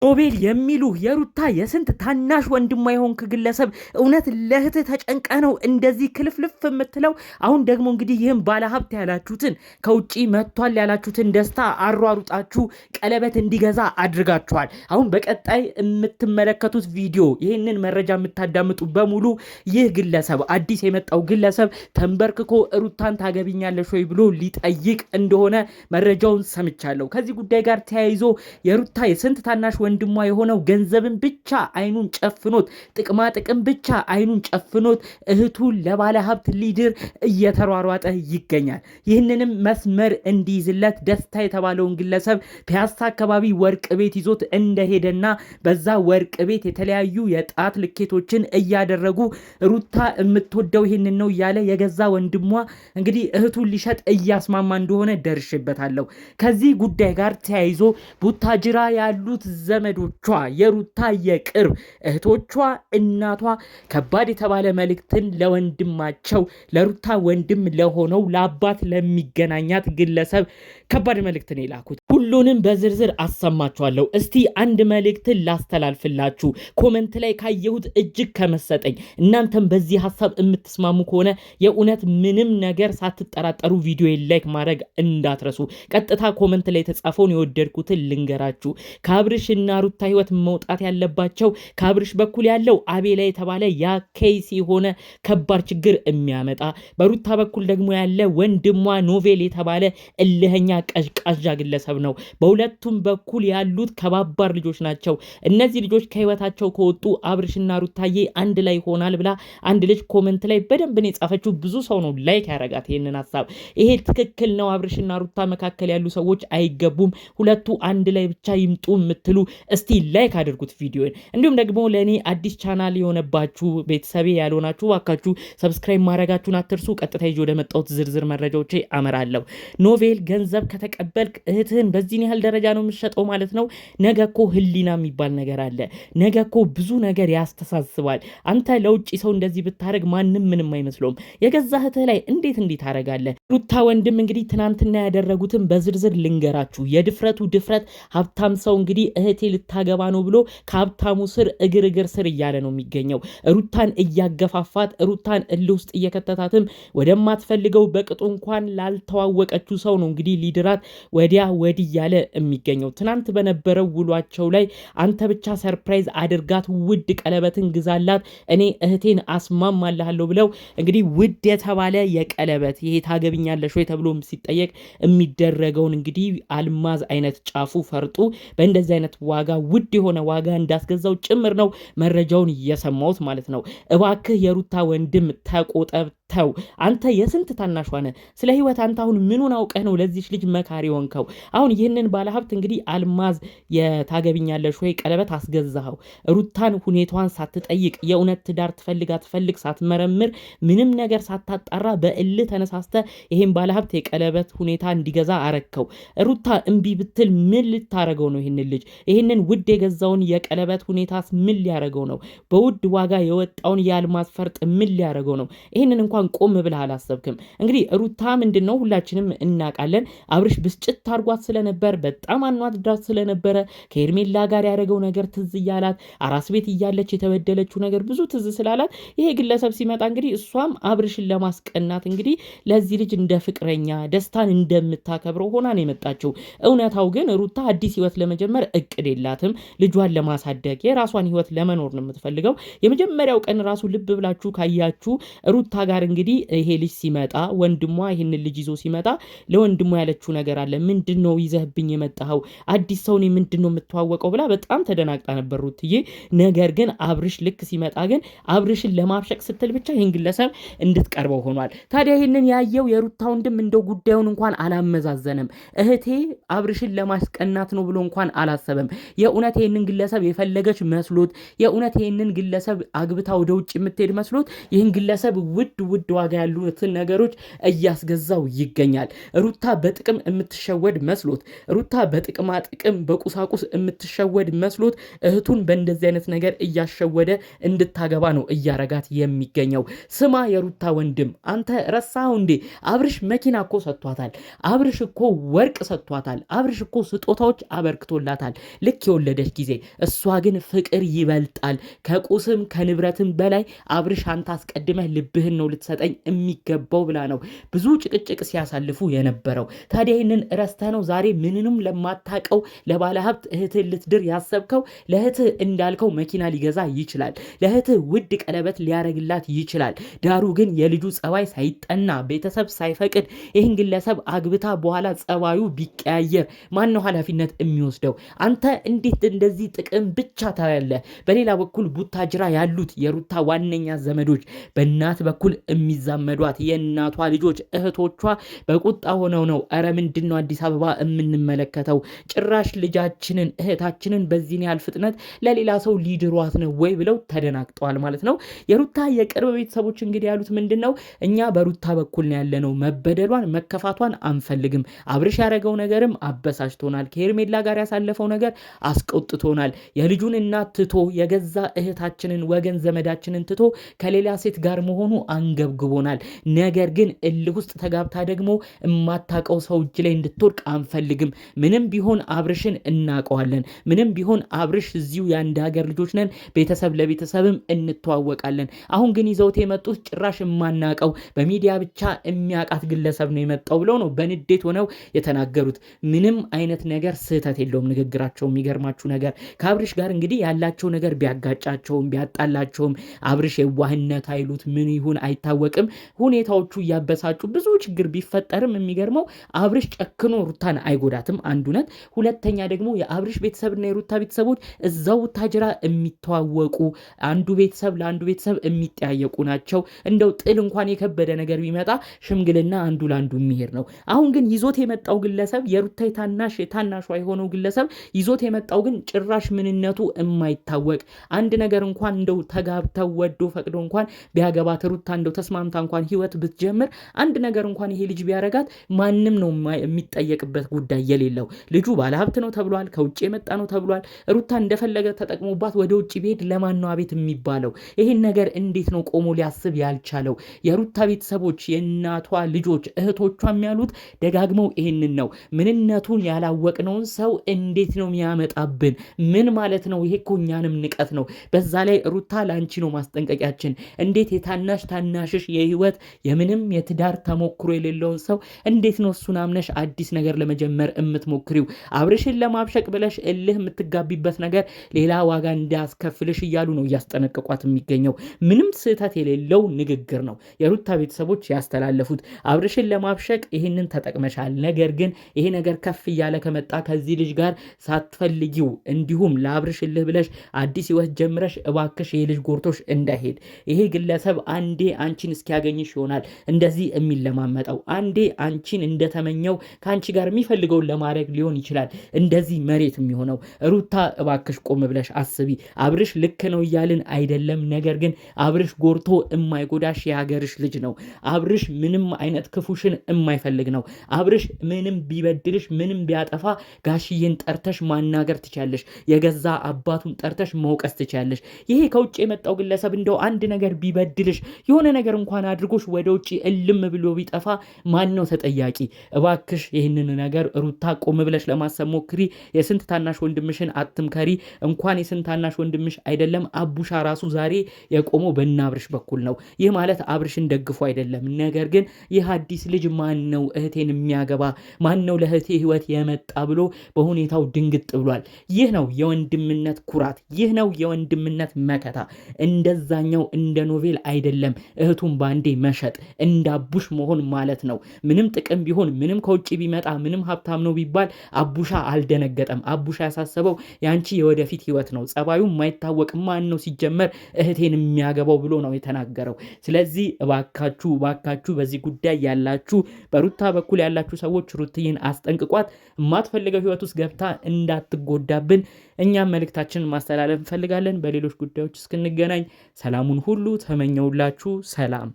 ኖቤል የሚሉ የሩታ የስንት ታናሽ ወንድሟ የሆንክ ግለሰብ እውነት ለእህትህ ተጨንቀ ነው እንደዚህ ክልፍልፍ የምትለው? አሁን ደግሞ እንግዲህ ይህም ባለሀብት ያላችሁትን ከውጭ መጥቷል ያላችሁትን ደስታ አሯሩጣችሁ ቀለበት እንዲገዛ አድርጋችኋል። አሁን በቀጣይ የምትመለከቱት ቪዲዮ ይህንን መረጃ የምታዳምጡ በሙሉ ይህ ግለሰብ አዲስ የመጣው ግለሰብ ተንበርክኮ ሩታን ታገቢኛለሽ ወይ ብሎ ሊጠይቅ እንደሆነ መረጃውን ሰምቻለሁ። ከዚህ ጉዳይ ጋር ተያይዞ የሩታ የስንት ታናሽ ወንድሟ የሆነው ገንዘብን ብቻ አይኑን ጨፍኖት ጥቅማ ጥቅም ብቻ አይኑን ጨፍኖት እህቱን ለባለ ሀብት ሊድር እየተሯሯጠ ይገኛል። ይህንንም መስመር እንዲይዝለት ደስታ የተባለውን ግለሰብ ፒያሳ አካባቢ ወርቅ ቤት ይዞት እንደሄደና በዛ ወርቅ ቤት የተለያዩ የጣት ልኬቶችን እያደረጉ ሩታ የምትወደው ይህንን ነው እያለ የገዛ ወንድሟ እንግዲህ እህቱን ሊሸጥ እያስማማ እንደሆነ ደርሽበታለሁ። ከዚህ ጉዳይ ጋር ተያይዞ ቡታጅራ ያሉት ዘመዶቿ የሩታ የቅርብ እህቶቿ እናቷ ከባድ የተባለ መልእክትን ለወንድማቸው ለሩታ ወንድም ለሆነው ለአባት ለሚገናኛት ግለሰብ ከባድ መልእክትን የላኩት ሁሉንም በዝርዝር አሰማችኋለሁ። እስቲ አንድ መልእክትን ላስተላልፍላችሁ። ኮመንት ላይ ካየሁት እጅግ ከመሰጠኝ እናንተም በዚህ ሀሳብ የምትስማሙ ከሆነ የእውነት ምንም ነገር ሳትጠራጠሩ ቪዲዮ ላይክ ማድረግ እንዳትረሱ። ቀጥታ ኮመንት ላይ የተጻፈውን የወደድኩትን ልንገራችሁ። ከአብርሽና ሩታ ህይወት መውጣት ያለባቸው ከአብርሽ በኩል ያለው አቤላ የተባለ ያ ኬስ የሆነ ከባድ ችግር የሚያመጣ በሩታ በኩል ደግሞ ያለ ወንድሟ ኖቬል የተባለ እልህኛ ቀዥቃዣ ግለሰብ ነው። በሁለቱም በኩል ያሉት ከባባር ልጆች ናቸው። እነዚህ ልጆች ከህይወታቸው ከወጡ አብርሽና ሩታዬ አንድ ላይ ይሆናል ብላ አንድ ልጅ ኮመንት ላይ በደንብ ነው የጻፈችው። ብዙ ሰው ነው ላይክ ያረጋት ይሄንን ሐሳብ። ይሄ ትክክል ነው። አብርሽና ሩታ መካከል ያሉ ሰዎች አይገቡም፣ ሁለቱ አንድ ላይ ብቻ ይምጡ የምትሉ እስቲ ላይክ አድርጉት ቪዲዮን። እንዲሁም ደግሞ ለእኔ አዲስ ቻናል የሆነባችሁ ቤተሰቤ ያልሆናችሁ እባካችሁ ሰብስክራይብ ማድረጋችሁን አትርሱ። ቀጥታ ይዤ ወደ መጣሁት ዝርዝር መረጃዎቼ አመራለሁ። ኖቬል ገንዘብ ከተቀበልክ እህትህን በዚህን ያህል ደረጃ ነው የምትሸጠው ማለት ነው? ነገ እኮ ህሊና የሚባል ነገር አለ። ነገ እኮ ብዙ ነገር ያስተሳስባል። አንተ ለውጭ ሰው እንደዚህ ብታደርግ ማንም ምንም አይመስለውም። የገዛ እህትህ ላይ እንዴት ታደርጋለህ? ሩታ ወንድም እንግዲህ ትናንትና ያደረጉትን በዝርዝር ልንገራችሁ። የድፍረቱ ድፍረት ሀብታም ሰው እንግዲህ እህቴ ልታገባ ነው ብሎ ከሀብታሙ ስር እግር ስር እያለ ነው የሚገኘው። ሩታን እያገፋፋት ሩታን እልህ ውስጥ እየከተታትም ወደማትፈልገው በቅጡ እንኳን ላልተዋወቀችው ሰው ነው እንግዲህ ሊድራት ወዲያ ወዲህ እያለ የሚገኘው። ትናንት በነበረው ውሏቸው ላይ አንተ ብቻ ሰርፕራይዝ አድርጋት፣ ውድ ቀለበትን ግዛላት፣ እኔ እህቴን አስማማልሃለሁ ብለው እንግዲህ ውድ የተባለ የቀለበት ይሄ ታገብኛለሽ ወይ ተብሎ ሲጠየቅ የሚደረገውን እንግዲህ አልማዝ አይነት ጫፉ ፈርጡ በእንደዚህ አይነት ዋጋ ውድ የሆነ ዋጋ እንዳስገዛው ጭምር ነው መረጃውን እየሰማሁት ማለት ነው። እባክህ የሩታ ወንድም ተቆጠብ። ተው አንተ የስንት ታናሽ ሆነ ስለ ህይወት አንተ አሁን ምኑን አውቀህ ነው ለዚች ልጅ መካሪ ሆንከው? አሁን ይህንን ባለሀብት እንግዲህ አልማዝ የታገብኛለሽ ወይ ቀለበት አስገዛኸው ሩታን ሁኔታዋን ሳትጠይቅ የእውነት ትዳር ትፈልግ ሳትመረምር ምንም ነገር ሳታጣራ በእልህ ተነሳስተ ይሄን ባለሀብት የቀለበት ሁኔታ እንዲገዛ አረከው። ሩታ እምቢ ብትል ምን ልታረገው ነው? ይህንን ውድ የገዛውን የቀለበት ሁኔታስ ምን ሊያረገው ነው? በውድ ዋጋ የወጣውን የአልማዝ ፈርጥ ምን ሊያረገው ነው? ይህንን እንኳን ቆም ብለህ አላሰብክም። እንግዲህ ሩታ ምንድነው ሁላችንም እናውቃለን። አብርሽ ብስጭት አርጓት ስለነበር በጣም አኗድዳት ስለነበረ ከኤርሜላ ጋር ያደረገው ነገር ትዝ እያላት አራስ ቤት እያለች የተበደለችው ነገር ብዙ ትዝ ስላላት ይሄ ግለሰብ ሲመጣ እንግዲህ እሷም አብርሽን ለማስቀናት እንግዲህ ለዚህ ልጅ እንደ ፍቅረኛ ደስታን እንደምታከብረው ሆና ነው የመጣችው። እውነታው ግን ሩታ አዲስ ህይወት ለመጀመር እቅድ የላትም። ልጇን ለማሳደግ የራሷን ህይወት ለመኖር ነው የምትፈልገው። የመጀመሪያው ቀን ራሱ ልብ ብላችሁ ካያችሁ ሩታ ጋር እንግዲህ ይሄ ልጅ ሲመጣ ወንድሟ ይሄንን ልጅ ይዞ ሲመጣ ለወንድሟ ያለችው ነገር አለ። ምንድነው ይዘህብኝ የመጣኸው? አዲስ ሰው ነኝ ምንድነው የምትዋወቀው ብላ በጣም ተደናግጣ ነበር ሩትዬ። ነገር ግን አብርሽ ልክ ሲመጣ ግን አብርሽን ለማብሸቅ ስትል ብቻ ይህን ግለሰብ እንድትቀርበው ሆኗል። ታዲያ ይህንን ያየው የሩታ ወንድም እንደው ጉዳዩን እንኳን አላመዛዘንም። እህቴ አብርሽን ለማስቀናት ነው ብሎ እንኳን አላሰበም። የእውነት ይህንን ግለሰብ የፈለገች መስሎት የእውነት ይህንን ግለሰብ አግብታ ወደ ውጭ የምትሄድ መስሎት ይህን ግለሰብ ውድ ውድ ዋጋ ያሉትን ነገሮች እያስገዛው ይገኛል። ሩታ በጥቅም የምትሸወድ መስሎት፣ ሩታ በጥቅማ ጥቅም በቁሳቁስ የምትሸወድ መስሎት እህቱን በእንደዚህ አይነት ነገር እያሸወደ እንድታገባ ነው እያረጋት የሚገኘው። ስማ የሩታ ወንድም አንተ ረሳው እንዴ? አብርሽ መኪና እኮ ሰጥቷታል። አብርሽ እኮ ወርቅ ሰጥቷታል። አብርሽ እኮ ስጦታዎች አበርክቶላታል ልክ የወለደች ጊዜ። እሷ ግን ፍቅር ይበልጣል ከቁስም ከንብረትም በላይ አብርሽ አንተ አስቀድመህ ልብህን ነው ልትሰጠኝ የሚገባው ብላ ነው ብዙ ጭቅጭቅ ሲያሳልፉ የነበረው። ታዲያ ይህንን ረስተህ ነው ዛሬ ምንንም ለማታቀው ለባለ ሀብት እህትህ ልትድር ያሰብከው? ለእህትህ እንዳልከው መኪና ሊገዛ ይችላል። ለእህትህ ውድ ቀለበት ሊያረግላት ይችላል። ዳሩ ግን የልጁ ጸባይ ሳይጠና ቤተሰብ ሳይፈቅድ ይህን ግለሰብ አግብታ በኋላ ጸባዩ ቢቀያየር ማን ነው ኃላፊነት የሚወስደው? አንተ እንዴት እንደዚህ ጥቅም ብቻ ታያለህ? በሌላ በኩል ቡታጅራ ያሉት የሩታ ዋነኛ ዘመዶች በእናት በኩል የሚዛመዷት የእናቷ ልጆች እህቶቿ በቁጣ ሆነው ነው ኧረ ምንድነው አዲስ አበባ የምንመለከተው? ጭራሽ ልጃችንን እህታችንን በዚህን ያህል ፍጥነት ለሌላ ሰው ሊድሯት ነው ወይ ብለው ተደናግጠዋል ማለት ነው። የሩታ የቅርብ ቤተሰቦች እንግዲህ ያሉት ምንድነው እኛ በሩታ በኩል ነው ያለነው፣ መበደሏን መከፋቷን አንፈልግም። አብርሽ ያደረገው ነገርም አበሳጭቶናል። ከሄርሜላ ጋር ያሳለፈው ነገር አስቆጥቶናል። የልጁን እናት ትቶ የገዛ እህታችንን ወገን ዘመዳችንን ትቶ ከሌላ ሴት ጋር መሆኑ አንገብግቦናል። ነገር ግን እልህ ውስጥ ተጋብታ ደግሞ የማታቀው ሰው እጅ ላይ እንድትወድቅ አንፈልግም። ምንም ቢሆን አብርሽን እናቀዋለን። ምንም ቢሆን አብርሽ እዚሁ የአንድ ሀገር ልጆች ነን። ቤተሰብ ለቤተሰብም እንተዋወቃለን። አሁን ግን ይዘውት የመጡት ጭራሽ የማናቀው በሚዲያ ብቻ የሚያውቃት ግለሰብ ነው የመጣው ብለው ነው በንዴት ሆነው የተናገሩት። ምንም አይነት ነገር ስህተት የለውም ንግግራቸው። የሚገርማችሁ ነገር ከአብርሽ ጋር እንግዲህ ያላቸው ነገር ቢያጋጫቸውም ቢያጣላቸውም አብርሽ የዋህነት አይሉት ምን ይሁን አይታወቅም፣ ሁኔታዎቹ እያበሳጩ ብዙ ችግር ቢፈጠርም የሚገርመው አብርሽ ጨክኖ ሩታን አይጎዳትም። አንዱ ነት ሁለተኛ ደግሞ የአብርሽ ቤተሰብና የሩታ ቤተሰቦች እዛው ታጅራ የሚተዋወቁ አንዱ ቤተሰብ ለአንዱ ቤተሰብ የሚጠያየቁ ናቸው። እንደው ጥል እንኳን የከበደ ነገር ቢመጣ ሽምግልና አንዱ ለአንዱ የሚሄድ ነው። አሁን ግን ይዞት የመጣው ግለሰብ የሩታ ታናሿ የሆነው ግለሰብ ይዞት የመጣው ግን ጭራሽ ምንነቱ የማይታወቅ አንድ ነገር እንኳን እንደው ተጋብተው ወዶ ፈቅዶ እንኳን ቢያገባት ሩታ እንደው ተስማምታ እንኳን ህይወት ብትጀምር አንድ ነገር እንኳን ይሄ ልጅ ቢያረጋት ማንም ነው የሚጠየቅበት ጉዳይ የሌለው። ልጁ ባለሀብት ነው ተብሏል። ከውጭ የመጣ ነው ተብሏል። ሩታ እንደፈለገ ተጠቅሞባት ወደ ውጭ ቢሄድ ለማን ነው አቤት የሚባለው? ይሄን ነገር እንዴት ነው ቆሞ ሊያስብ ያልቻለው? የሩታ ቤተሰቦች የእናቷ ልጆች እህቶቿ የሚያሉት ደጋግመው ይሄንን ነው። ምንነቱን ያላወቅነውን ሰው እንዴት ነው የሚያመጣብን? ምን ማለት ነው? ይሄ እኮ እኛንም ንቀት ነው። በዛ ላይ ሩታ ለአንቺ ነው ማስጠንቀቂያችን። እንዴት ታናሽሽ የህይወት የምንም የትዳር ተሞክሮ የሌለውን ሰው እንዴት ነው እሱን አምነሽ አዲስ ነገር ለመጀመር የምትሞክሪው? አብርሽን ለማብሸቅ ብለሽ እልህ የምትጋቢበት ነገር ሌላ ዋጋ እንዳያስከፍልሽ እያሉ ነው እያስጠነቀቋት የሚገኘው። ምንም ስህተት የሌለው ንግግር ነው የሩታ ቤተሰቦች ያስተላለፉት። አብርሽን ለማብሸቅ ይህንን ተጠቅመሻል። ነገር ግን ይሄ ነገር ከፍ እያለ ከመጣ ከዚህ ልጅ ጋር ሳትፈልጊው እንዲሁም ለአብርሽ እልህ ብለሽ አዲስ ህይወት ጀምረሽ እባክሽ ይሄ ልጅ ጎርቶሽ እንዳይሄድ። ይሄ ግለሰብ አንዴ አንቺን እስኪያገኝሽ ይሆናል እንደዚህ የሚለማመጠው። አንዴ አንቺን እንደተመኘው ከአንቺ ጋር የሚፈልገውን ለማድረግ ሊሆን ይችላል እንደዚህ መሬት የሚሆነው። ሩታ እባክሽ ቆም ብለሽ አስቢ። አብርሽ ልክ ነው እያልን አይደለም። ነገር ግን አብርሽ ጎርቶ የማይጎዳሽ የሀገርሽ ልጅ ነው። አብርሽ ምንም አይነት ክፉሽን የማይፈልግ ነው። አብርሽ ምንም ቢበድልሽ ምንም ቢያጠፋ ጋሽዬን ጠርተሽ ማናገር ትቻለሽ። የገዛ አባቱን ጠርተሽ መውቀስ ትቻለሽ። ይሄ ከውጭ የመጣው ግለሰብ እንደው አንድ ነገር ቢበድልሽ የሆነ ነገር እንኳን አድርጎሽ ወደ ውጭ እልም ብሎ ቢጠፋ ማን ነው ተጠያቂ? እባክሽ ይህንን ነገር ሩታ ቆም ብለሽ ለማሰብ ሞክሪ። የስንት ታናሽ ወንድምሽን አትምከሪ። እንኳን የስንት ታናሽ ወንድምሽ አይደለም አቡሻ ራሱ ዛሬ የቆመው በእነ አብርሽ በኩል ነው። ይህ ማለት አብርሽን ደግፎ አይደለም። ነገር ግን ይህ አዲስ ልጅ ማን ነው እህቴን የሚያገባ ማን ነው ለእህቴ ህይወት የመጣ ብሎ በሁኔታው ድንግጥ ብሏል። ይህ ነው የወንድምነት ኩራት። ይህ ነው የወንድምነት መከታ። እንደዛኛው እንደ ኖቬል አይደለም እህቱን ባንዴ መሸጥ እንደ አቡሽ መሆን ማለት ነው። ምንም ጥቅም ቢሆን ምንም ከውጭ ቢመጣ ምንም ሀብታም ነው ቢባል አቡሻ አልደነገጠም። አቡሻ ያሳሰበው ያንቺ የወደፊት ህይወት ነው። ጸባዩ የማይታወቅ ማን ነው ሲጀመር እህቴን የሚያገባው ብሎ ነው የተናገረው። ስለዚህ እባካችሁ በዚህ ጉዳይ ያላችሁ በሩታ በኩል ያላችሁ ሰዎች ሩትዬን አስጠንቅቋት። የማትፈልገው ህይወት ውስጥ ገብታ እንዳትጎዳብን እኛም መልእክታችንን ማስተላለፍ እንፈልጋለን። በሌሎች ጉዳዮች እስክንገናኝ ሰላሙን ሁሉ ተመኘውላችሁ። ሰላም